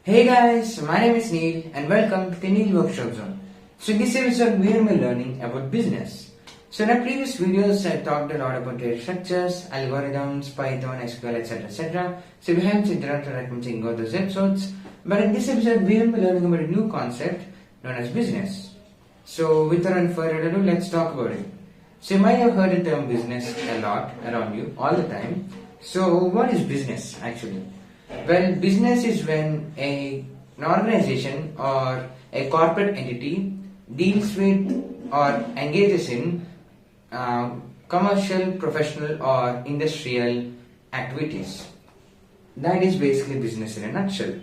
Hey guys, my name is Neel and welcome to the Neel Workshop Zone. So in this episode we are learning about business. So in our previous videos I talked a lot about data structures, algorithms, Python, SQL, etc. So if you haven't checked it out, I recommend checking out those episodes. But in this episode we will be learning about a new concept known as business. So without further ado, let's talk about it. So you might have heard the term business a lot around you all the time. So what is business actually? Well, business is when an organization or a corporate entity deals with or engages in commercial, professional, or industrial activities. That is basically business in a nutshell.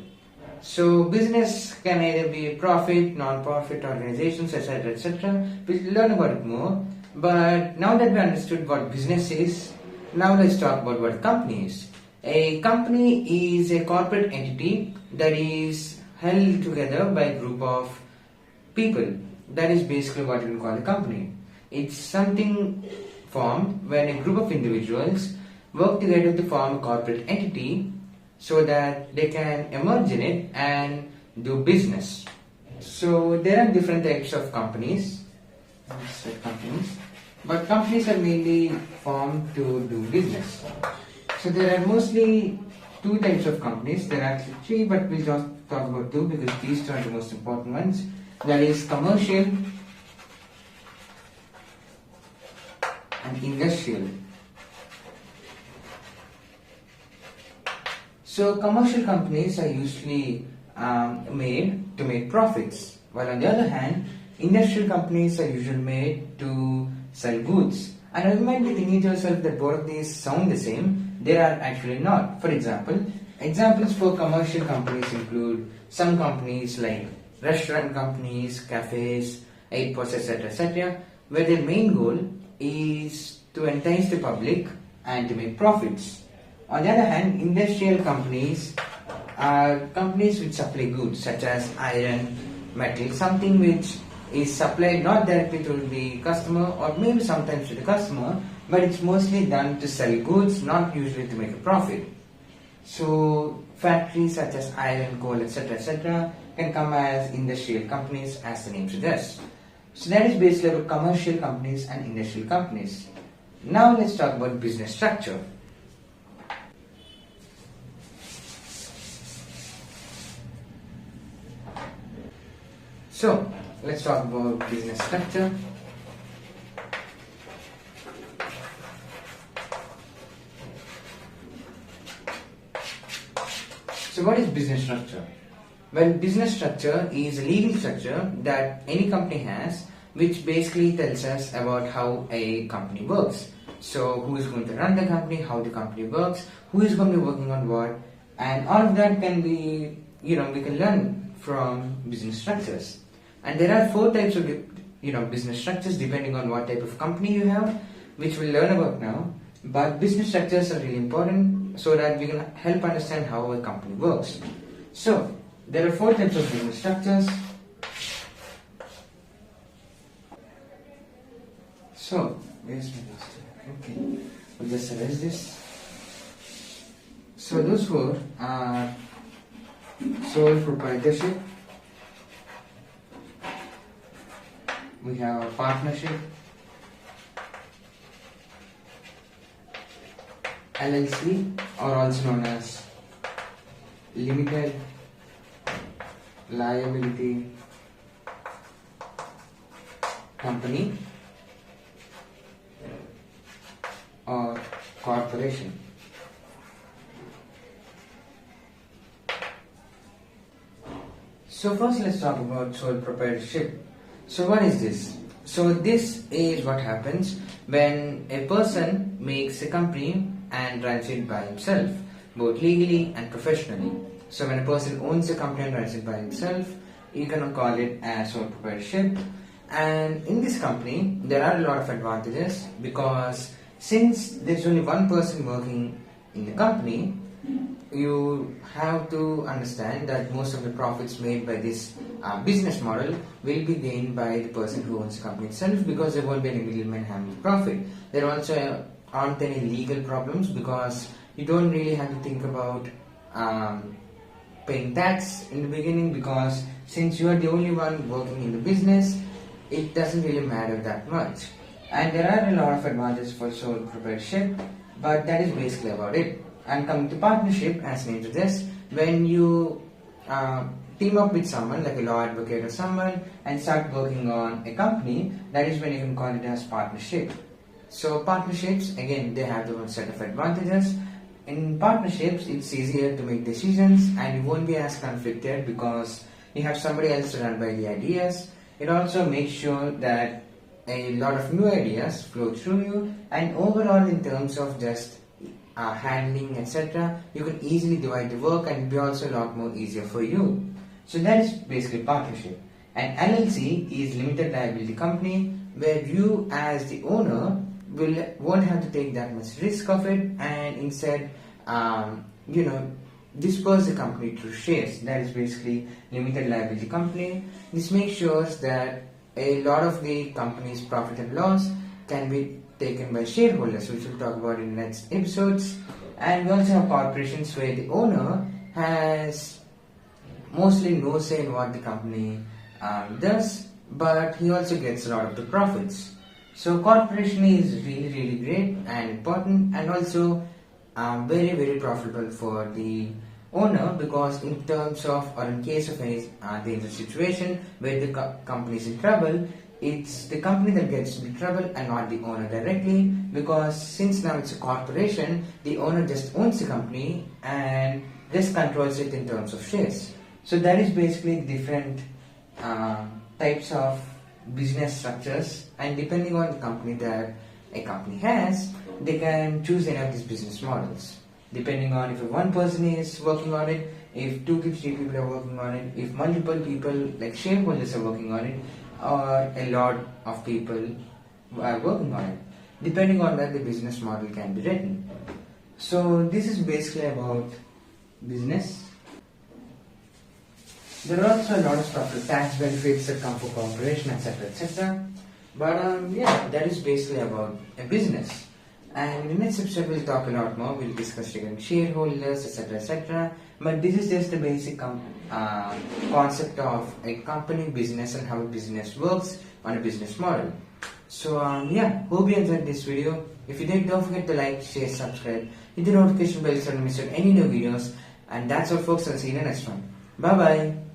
So, business can either be profit, non-profit organizations, etc. We'll learn about it more. But now that we understood what business is, now let's talk about what a company is. A company is a corporate entity that is held together by a group of people. That is basically what we call a company. It's something formed when a group of individuals work together to form a corporate entity so that they can emerge in it and do business. So there are different types of companies, but companies are mainly formed to do business. So there are mostly two types of companies. There are actually three, but we'll just talk about two because these two are the most important ones. That is commercial and industrial. So commercial companies are usually made to make profits, while on the other hand, industrial companies are usually made to sell goods. And you might be thinking to yourself that both of these sound the same. They are actually not. For example, examples for commercial companies include some companies like restaurant companies, cafes, airports, etc., where their main goal is to entice the public and to make profits. On the other hand, industrial companies are companies which supply goods such as iron, metal, something which is supplied not directly to the customer or maybe sometimes to the customer, but it's mostly done to sell goods, not usually to make a profit. So factories such as iron, coal, etc. can come as industrial companies as the name suggests. So that is basically about commercial companies and industrial companies. Now let's talk about business structure. So let's talk about business structure. So what is business structure? Well, business structure is a legal structure that any company has, which basically tells us about how a company works. So who is going to run the company, how the company works, who is going to be working on what, and all of that can be, we can learn from business structures. And there are four types of business structures depending on what type of company you have, which we'll learn about now. But business structures are really important so that we can help understand how a company works. So there are four types of business structures. So where's my list? Okay, we'll just erase this. So those four are sole proprietorship. We have partnership, LLC, or also known as limited liability company or corporation. So first let's talk about sole proprietorship. So what is this? So this is what happens when a person makes a company and runs it by himself, both legally and professionally. So when a person owns a company and runs it by himself, you can call it as sole proprietorship. And in this company, there are a lot of advantages because since there's only one person working in the company, you have to understand that most of the profits made by this business model will be gained by the person who owns the company itself because there won't be any middleman having profit. There also aren't any legal problems because you don't really have to think about paying tax in the beginning, because since you are the only one working in the business, it doesn't really matter that much. And there are a lot of advantages for sole proprietorship, but that is basically about it. And coming to partnership, as name suggests, when you team up with someone like a law advocate or someone and start working on a company, that is when you can call it as partnership. So partnerships, again, they have their own set of advantages. In partnerships, it's easier to make decisions and you won't be as conflicted because you have somebody else to run by the ideas. It also makes sure that a lot of new ideas flow through you, and overall in terms of just handling, etc., you can easily divide the work and it'll be also a lot more easier for you. So that is basically partnership. An LLC is limited liability company where you as the owner won't have to take that much risk of it, and instead disperse the company through shares. That is basically limited liability company. This makes sure that a lot of the company's profit and loss can be taken by shareholders, which we'll talk about in the next episodes. And we also have corporations where the owner has mostly no say in what the company does, but he also gets a lot of the profits. So corporation is really, really great and important, and also very, very profitable for the owner, because in terms of, or in case of any dangerous situation where the company is in trouble, it's the company that gets into trouble and not the owner directly, because since now it's a corporation, the owner just owns the company and just controls it in terms of shares. So that is basically different types of business structures, and depending on the company that a company has, they can choose any of these business models. Depending on if one person is working on it, if 2 to 3 people are working on it, if multiple people like shareholders are working on it, or a lot of people are working on it. Depending on that, the business model can be written. So this is basically about business. There are also a lot of stuff like tax benefits that come for corporation, etc., etc. But that is basically about a business. And in the next episode, we'll talk a lot more. We'll discuss regarding shareholders, etc., etc. But this is just the basic concept of a company business and how a business works on a business model. So hope you enjoyed this video. If you did, don't forget to like, share, subscribe, hit the notification bell so you don't miss out any new videos. And that's all, folks. I'll see you in the next one. Bye bye.